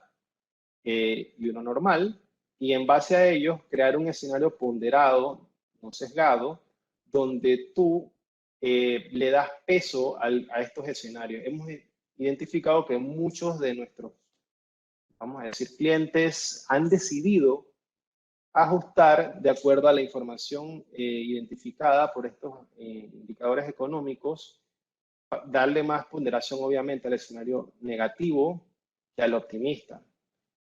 y uno normal, y en base a ellos crear un escenario ponderado, no sesgado, donde tú le das peso a estos escenarios. Hemos identificado que muchos de nuestros, vamos a decir, clientes han decidido ajustar de acuerdo a la información identificada por estos indicadores económicos, darle más ponderación obviamente al escenario negativo que al optimista.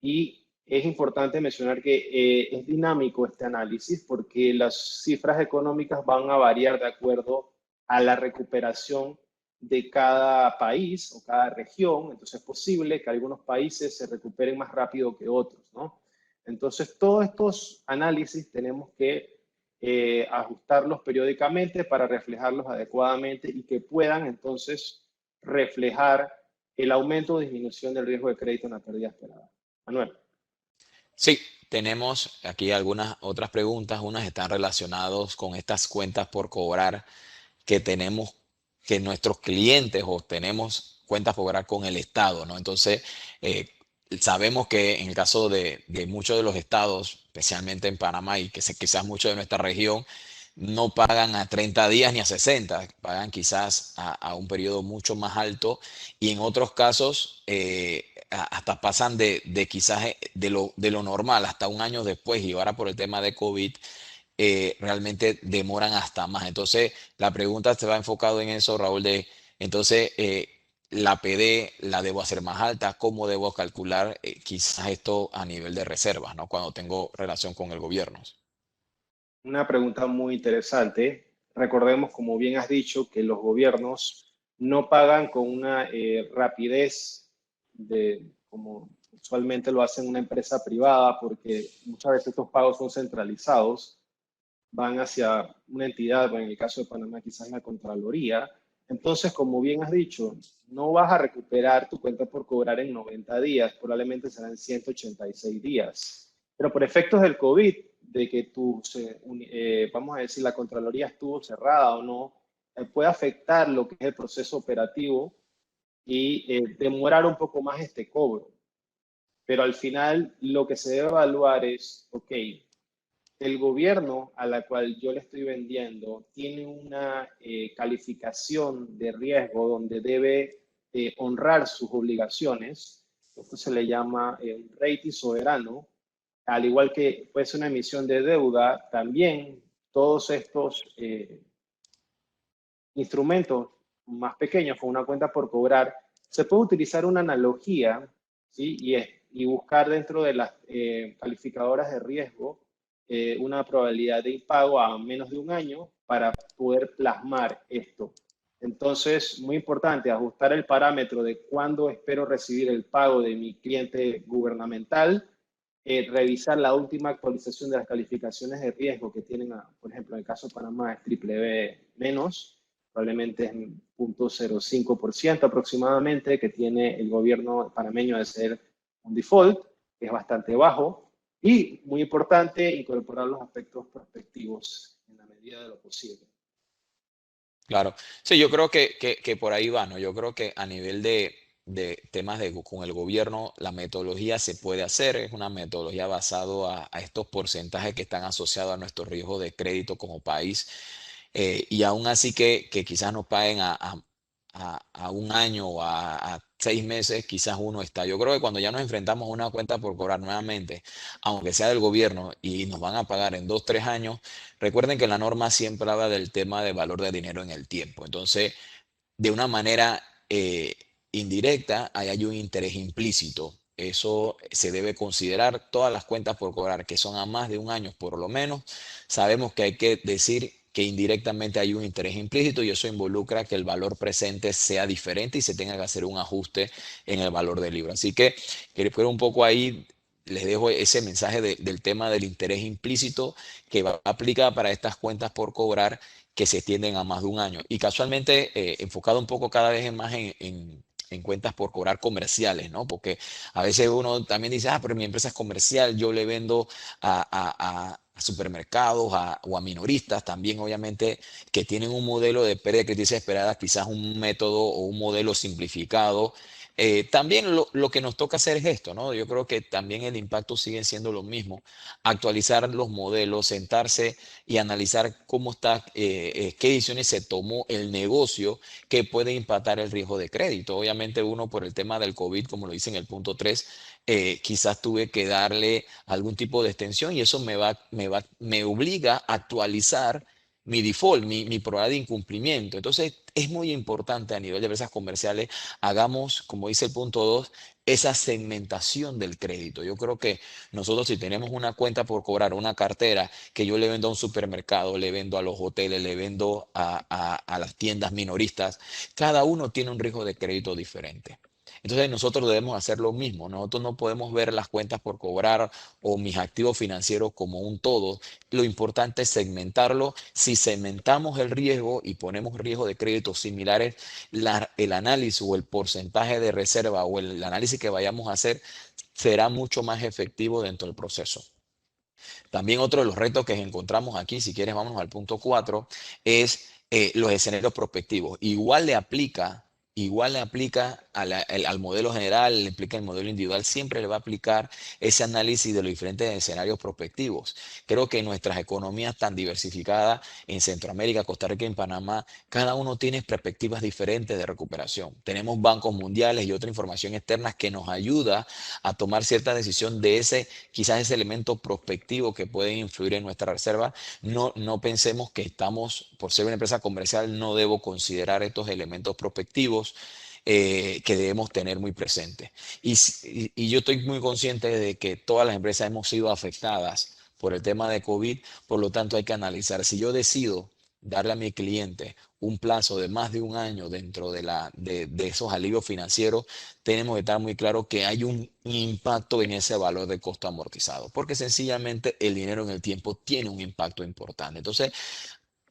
Y es importante mencionar que es dinámico este análisis porque las cifras económicas van a variar de acuerdo a la recuperación de cada país o cada región. Entonces es posible que algunos países se recuperen más rápido que otros, ¿no? Entonces todos estos análisis tenemos que ajustarlos periódicamente para reflejarlos adecuadamente y que puedan entonces reflejar el aumento o disminución del riesgo de crédito en la pérdida esperada. Manuel. Sí, tenemos aquí algunas otras preguntas. Unas están relacionadas con estas cuentas por cobrar que tenemos, que nuestros clientes o tenemos cuentas por cobrar con el Estado, ¿no? Entonces, eh, sabemos que en el caso de muchos de los estados, especialmente en Panamá y que quizás muchos de nuestra región, no pagan a 30 días ni a 60, pagan quizás a un periodo mucho más alto y en otros casos hasta pasan de quizás de lo normal hasta un año después y ahora por el tema de COVID realmente demoran hasta más. Entonces, la pregunta se va enfocado en eso, Raúl, de entonces la PD la debo hacer más alta, ¿cómo debo calcular quizás esto a nivel de reservas, ¿no? Cuando tengo relación con el gobierno. Una pregunta muy interesante. Recordemos, como bien has dicho, que los gobiernos no pagan con una rapidez como usualmente lo hacen una empresa privada, porque muchas veces estos pagos son centralizados, van hacia una entidad, bueno, en el caso de Panamá quizás la Contraloría. Entonces, como bien has dicho, no vas a recuperar tu cuenta por cobrar en 90 días, probablemente serán 186 días. Pero por efectos del COVID, de que vamos a decir, la Contraloría estuvo cerrada o no, puede afectar lo que es el proceso operativo y demorar un poco más este cobro. Pero al final lo que se debe evaluar es, ok, el gobierno a la cual yo le estoy vendiendo tiene una calificación de riesgo donde debe honrar sus obligaciones. Esto se le llama un rating soberano. Al igual que puede ser una emisión de deuda, también todos estos instrumentos más pequeños, con una cuenta por cobrar, se puede utilizar una analogía, ¿sí? Y buscar dentro de las calificadoras de riesgo una probabilidad de impago a menos de un año para poder plasmar esto. Entonces, muy importante, ajustar el parámetro de cuándo espero recibir el pago de mi cliente gubernamental, revisar la última actualización de las calificaciones de riesgo que tienen, por ejemplo, en el caso de Panamá es triple B menos, probablemente es 0.05% aproximadamente que tiene el gobierno panameño de ser un default, que es bastante bajo, y muy importante incorporar los aspectos prospectivos en la medida de lo posible. Claro. Sí, yo creo que por ahí va, ¿no? Yo creo que a nivel de temas con el gobierno, la metodología se puede hacer, es una metodología basada a estos porcentajes que están asociados a nuestro riesgo de crédito como país. Y aún así que quizás nos paguen a un año o a 6 meses, quizás uno está. Yo creo que cuando ya nos enfrentamos a una cuenta por cobrar nuevamente, aunque sea del gobierno, y nos van a pagar en 2, 3 años, recuerden que la norma siempre habla del tema de valor de dinero en el tiempo. Entonces, de una manera indirecta, ahí hay un interés implícito. Eso se debe considerar. Todas las cuentas por cobrar que son a más de un año por lo menos, sabemos que hay que decir que indirectamente hay un interés implícito y eso involucra que el valor presente sea diferente y se tenga que hacer un ajuste en el valor del libro. Así que quiero un poco ahí, les dejo ese mensaje del tema del interés implícito que va a aplicar para estas cuentas por cobrar que se extienden a más de un año. Y casualmente enfocado un poco cada vez más en cuentas por cobrar comerciales, ¿no? Porque a veces uno también dice, pero mi empresa es comercial, yo le vendo a supermercados o a minoristas también, obviamente, que tienen un modelo de pérdida crediticia esperada, quizás un método o un modelo simplificado. También lo que nos toca hacer es esto, ¿no? Yo creo que también el impacto sigue siendo lo mismo, actualizar los modelos, sentarse y analizar cómo está, qué decisiones se tomó el negocio que puede impactar el riesgo de crédito. Obviamente uno por el tema del COVID, como lo dice en el punto 3, quizás tuve que darle algún tipo de extensión y eso me obliga a actualizar mi default, mi probabilidad de incumplimiento. Entonces, es muy importante a nivel de empresas comerciales, hagamos, como dice el punto 2, esa segmentación del crédito. Yo creo que nosotros si tenemos una cuenta por cobrar, una cartera que yo le vendo a un supermercado, le vendo a los hoteles, le vendo a las tiendas minoristas, cada uno tiene un riesgo de crédito diferente. Entonces nosotros debemos hacer lo mismo. Nosotros no podemos ver las cuentas por cobrar o mis activos financieros como un todo. Lo importante es segmentarlo. Si segmentamos el riesgo y ponemos riesgo de crédito similares, el análisis o el porcentaje de reserva o el análisis que vayamos a hacer será mucho más efectivo dentro del proceso. También otro de los retos que encontramos aquí, si quieres vámonos al punto 4, es los escenarios prospectivos. Igual le aplica al modelo general, le aplica el modelo individual, siempre le va a aplicar ese análisis de los diferentes escenarios prospectivos. Creo que en nuestras economías tan diversificadas, en Centroamérica, Costa Rica y en Panamá, cada uno tiene perspectivas diferentes de recuperación. Tenemos bancos mundiales y otra información externa que nos ayuda a tomar cierta decisión de quizás ese elemento prospectivo que puede influir en nuestra reserva. No pensemos que estamos, por ser una empresa comercial, no debo considerar estos elementos prospectivos que debemos tener muy presentes. Y yo estoy muy consciente de que todas las empresas hemos sido afectadas por el tema de COVID, por lo tanto hay que analizar. Si yo decido darle a mi cliente un plazo de más de un año dentro de esos alivios financieros, tenemos que estar muy claros que hay un impacto en ese valor de costo amortizado, porque sencillamente el dinero en el tiempo tiene un impacto importante. Entonces,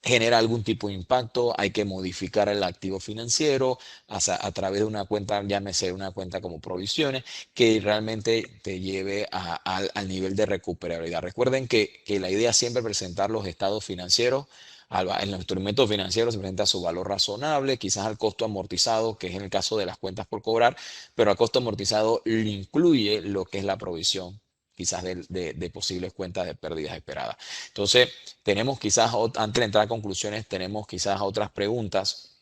genera algún tipo de impacto, hay que modificar el activo financiero a través de una cuenta, llámese una cuenta como provisiones, que realmente te lleve al nivel de recuperabilidad. Recuerden que la idea es siempre presentar los estados financieros. En los instrumentos financieros se presenta su valor razonable, quizás al costo amortizado, que es en el caso de las cuentas por cobrar, pero al costo amortizado le incluye lo que es la provisión quizás de posibles cuentas de pérdidas esperadas. Entonces, tenemos quizás, antes de entrar a conclusiones, tenemos quizás otras preguntas.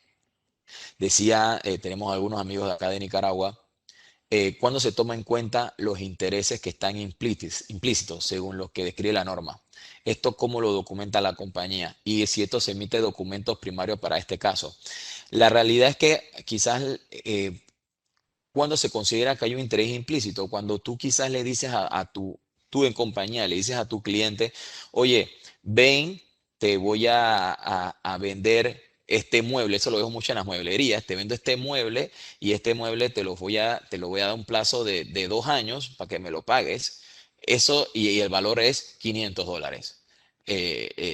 Decía, tenemos algunos amigos de acá de Nicaragua, ¿cuándo se toma en cuenta los intereses que están implícitos según lo que describe la norma? Esto cómo lo documenta la compañía y si esto se emite documentos primarios para este caso. La realidad es que quizás cuando se considera que hay un interés implícito, cuando tú quizás le dices tú en compañía, le dices a tu cliente, oye, ven, te voy a vender este mueble, eso lo veo mucho en las mueblerías, te vendo este mueble y este mueble te lo voy a dar un plazo de 2 años para que me lo pagues. Eso y el valor es $500.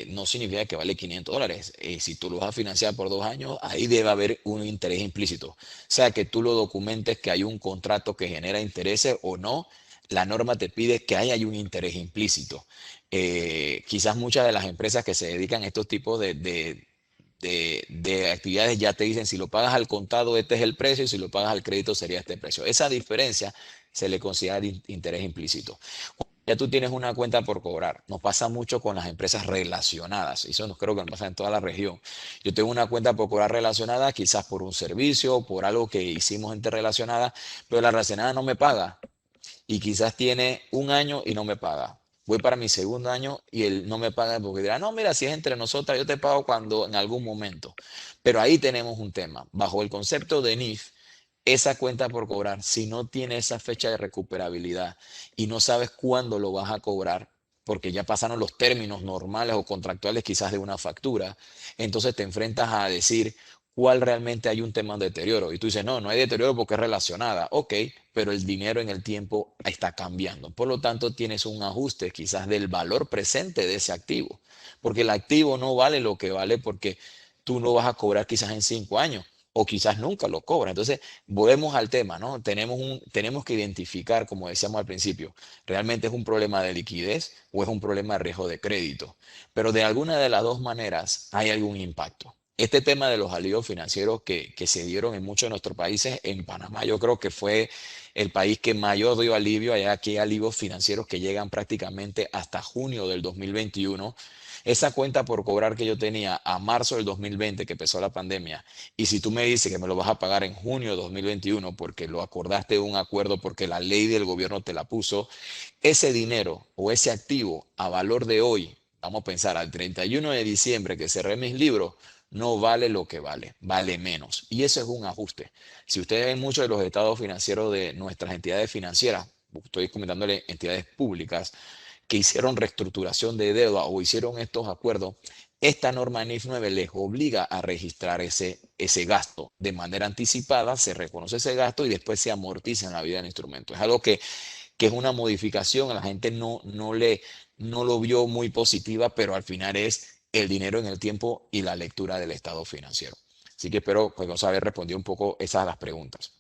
No significa que vale $500. Si tú lo vas a financiar por 2 años, ahí debe haber un interés implícito. Sea que tú lo documentes que hay un contrato que genera intereses o no, la norma te pide que hay un interés implícito. Quizás muchas de las empresas que se dedican a estos tipos de actividades ya te dicen si lo pagas al contado este es el precio y si lo pagas al crédito sería este precio. Esa diferencia se le considera interés implícito. Ya tú tienes una cuenta por cobrar. Nos pasa mucho con las empresas relacionadas. Eso no creo que nos pasa en toda la región. Yo tengo una cuenta por cobrar relacionada, quizás por un servicio, por algo que hicimos interrelacionada, pero la relacionada no me paga. Y quizás tiene un año y no me paga. Voy para mi segundo año y él no me paga porque dirá, no, mira, si es entre nosotras, yo te pago cuando en algún momento. Pero ahí tenemos un tema. Bajo el concepto de NIF, esa cuenta por cobrar, si no tiene esa fecha de recuperabilidad y no sabes cuándo lo vas a cobrar, porque ya pasaron los términos normales o contractuales quizás de una factura, entonces te enfrentas a decir cuál realmente hay un tema de deterioro. Y tú dices, no, no hay deterioro porque es relacionada. Ok, pero el dinero en el tiempo está cambiando. Por lo tanto, tienes un ajuste quizás del valor presente de ese activo, porque el activo no vale lo que vale porque tú no vas a cobrar quizás en 5 años o quizás nunca lo cobras. Entonces, volvemos al tema, ¿no? Tenemos que identificar, como decíamos al principio, ¿realmente es un problema de liquidez o es un problema de riesgo de crédito? Pero de alguna de las dos maneras hay algún impacto. Este tema de los alivios financieros que se dieron en muchos de nuestros países, en Panamá yo creo que fue el país que mayor dio alivio. Hay aquí alivios financieros que llegan prácticamente hasta junio del 2021. Esa cuenta por cobrar que yo tenía a marzo del 2020, que empezó la pandemia, y si tú me dices que me lo vas a pagar en junio de 2021 porque lo acordaste de un acuerdo, porque la ley del gobierno te la puso, ese dinero o ese activo a valor de hoy, vamos a pensar al 31 de diciembre que cerré mis libros, no vale lo que vale, vale menos. Y eso es un ajuste. Si ustedes ven muchos de los estados financieros de nuestras entidades financieras, estoy comentándole entidades públicas, que hicieron reestructuración de deuda o hicieron estos acuerdos, esta norma NIF 9 les obliga a registrar ese gasto de manera anticipada, se reconoce ese gasto y después se amortiza en la vida del instrumento. Es algo que es una modificación, la gente no lo vio muy positiva, pero al final es el dinero en el tiempo y la lectura del estado financiero. Así que espero pues, haber respondido un poco esas las preguntas.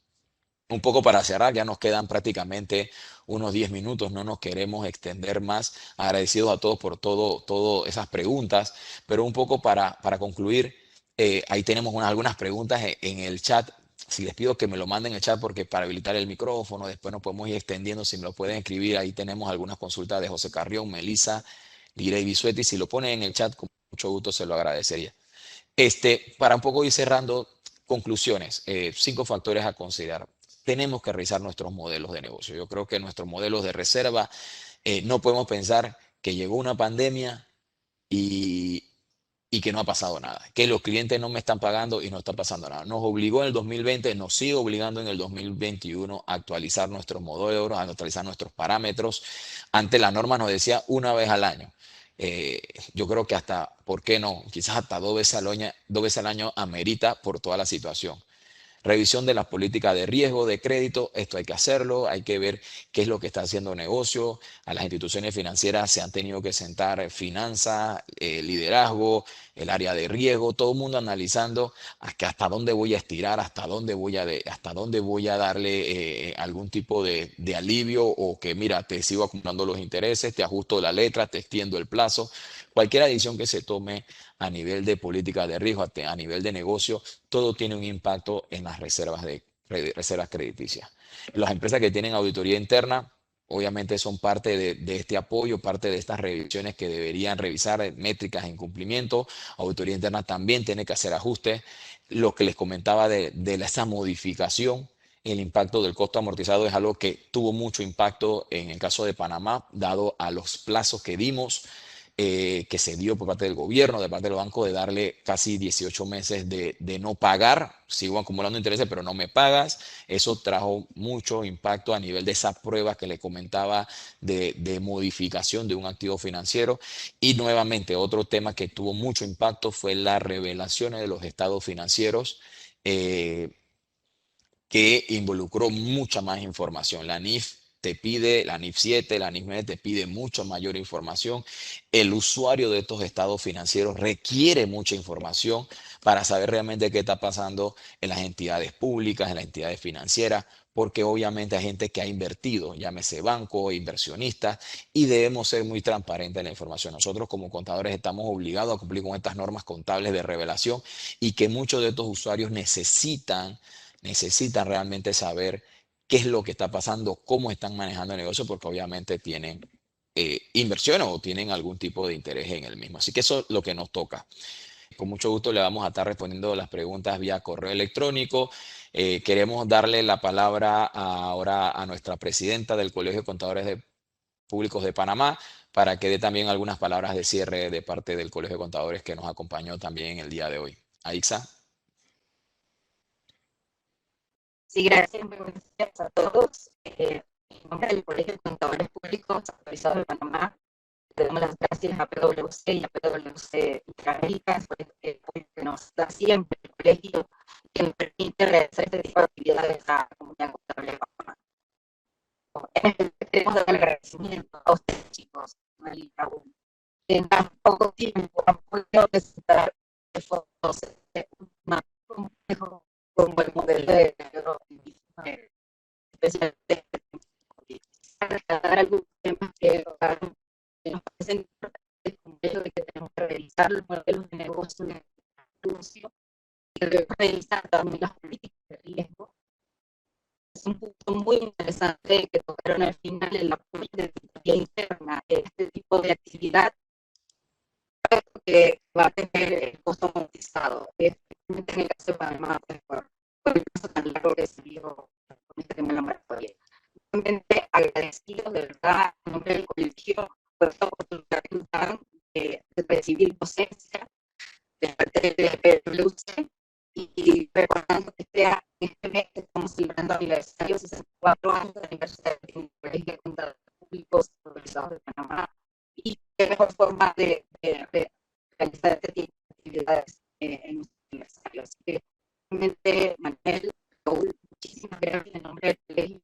Un poco para cerrar, ya nos quedan prácticamente unos 10 minutos, no nos queremos extender más. Agradecidos a todos por todo esas preguntas, pero un poco para concluir, ahí tenemos algunas preguntas en el chat. Si les pido que me lo manden en el chat porque para habilitar el micrófono, después nos podemos ir extendiendo, si me lo pueden escribir, ahí tenemos algunas consultas de José Carrión, Melissa, Lira y Bisuetti, si lo ponen en el chat, con mucho gusto se lo agradecería. Para un poco ir cerrando, conclusiones, 5 factores a considerar. Tenemos que revisar nuestros modelos de negocio. Yo creo que nuestros modelos de reserva, no podemos pensar que llegó una pandemia y, y que no ha pasado nada, que los clientes no me están pagando y no está pasando nada. Nos obligó en el 2020, nos sigue obligando en el 2021 a actualizar nuestros modelos, a actualizar nuestros parámetros. Ante la norma nos decía una vez al año. Eh, yo creo que hasta, ¿por qué no? Quizás hasta 2 veces al año amerita por toda la situación. Revisión de las políticas de riesgo, de crédito, esto hay que hacerlo, hay que ver qué es lo que está haciendo negocio. A las instituciones financieras se han tenido que sentar finanzas, liderazgo, el área de riesgo, todo el mundo analizando hasta dónde voy a estirar, hasta dónde voy a darle algún tipo de alivio o que mira, te sigo acumulando los intereses, te ajusto la letra, te extiendo el plazo. Cualquier decisión que se tome a nivel de política de riesgo, a nivel de negocio, todo tiene un impacto en las reservas crediticias. Las empresas que tienen auditoría interna, obviamente son parte de este apoyo, parte de estas revisiones que deberían revisar métricas en cumplimiento. Auditoría interna también tiene que hacer ajustes. Lo que les comentaba de esa modificación, el impacto del costo amortizado es algo que tuvo mucho impacto en el caso de Panamá, dado a los plazos que dimos, que se dio por parte del gobierno, de parte del banco, de darle casi 18 meses de no pagar, sigo acumulando intereses, pero no me pagas. Eso trajo mucho impacto a nivel de esa prueba que le comentaba de modificación de un activo financiero. Y nuevamente, otro tema que tuvo mucho impacto fue las revelaciones de los estados financieros. Que involucró mucha más información. La NIF te pide, la NIF 7, la NIF 9 te pide mucha mayor información. El usuario de estos estados financieros requiere mucha información para saber realmente qué está pasando en las entidades públicas, en las entidades financieras, porque obviamente hay gente que ha invertido, llámese banco, inversionistas, y debemos ser muy transparentes en la información. Nosotros como contadores estamos obligados a cumplir con estas normas contables de revelación y que muchos de estos usuarios necesitan realmente saber qué es lo que está pasando, cómo están manejando el negocio, porque obviamente tienen inversiones o tienen algún tipo de interés en el mismo. Así que eso es lo que nos toca. Con mucho gusto le vamos a estar respondiendo las preguntas vía correo electrónico. Queremos darle la palabra ahora a nuestra presidenta del Colegio de Contadores Públicos de Panamá para que dé también algunas palabras de cierre de parte del Colegio de Contadores que nos acompañó también el día de hoy. Aixa. Sí, gracias. Muy buenos días a todos. En nombre del Colegio de Contadores Públicos Autorizados de Panamá, le damos las gracias a PwC y a PwC Interaméricas por este apoyo que nos da siempre el colegio que nos permite realizar este tipo de actividades a la comunidad contable de Panamá. En este queremos dar el agradecimiento a ustedes, chicos, en tan poco tiempo han podido presentar fotos de un complejo como el modelo de neurooptimismo, especialmente para tratar algunos temas que nos parecen importantes, como el hecho de que tenemos que revisar los modelos de negocio de anuncio y revisar también las políticas de riesgo. Es un punto muy interesante que tocaron al final en la política interna de este tipo de actividad que va a tener el costo amortizado. Especialmente en el caso de Panamá, por el caso tan largo que se dio con este tema de la moratoria. Realmente agradecidos, de verdad, en nombre del colegio, por esta oportunidad que nos dan de recibir docencia de parte de PwC y recordando que este mes que estamos celebrando aniversario, 64 años de aniversario del Colegio de Contadores Públicos Autorizados de Panamá, y qué mejor forma de realizar este tipo de actividades en nuestro aniversario. Así que, realmente, Manuel, Raúl, muchísimas gracias en nombre del colegio.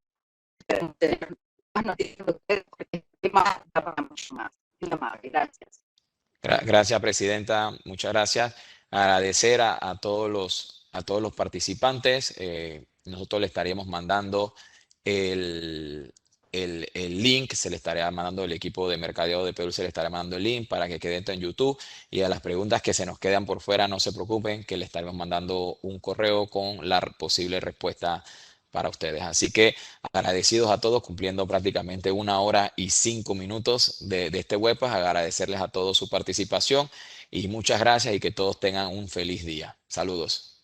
Espero tener más noticias de ustedes porque este tema da para mucho más. Muy amable, gracias. Gracias, presidenta. Muchas gracias. Agradecer a todos los participantes. Nosotros le estaríamos mandando el link, se le estaría mandando el equipo de mercadeo de Perú, se le estará mandando el link para que quede dentro en YouTube. Y a las preguntas que se nos quedan por fuera, no se preocupen, que le estaremos mandando un correo con la posible respuesta para ustedes. Así que agradecidos a todos, cumpliendo prácticamente 1 hora y 5 minutos de este webcast. Agradecerles a todos su participación y muchas gracias y que todos tengan un feliz día. Saludos.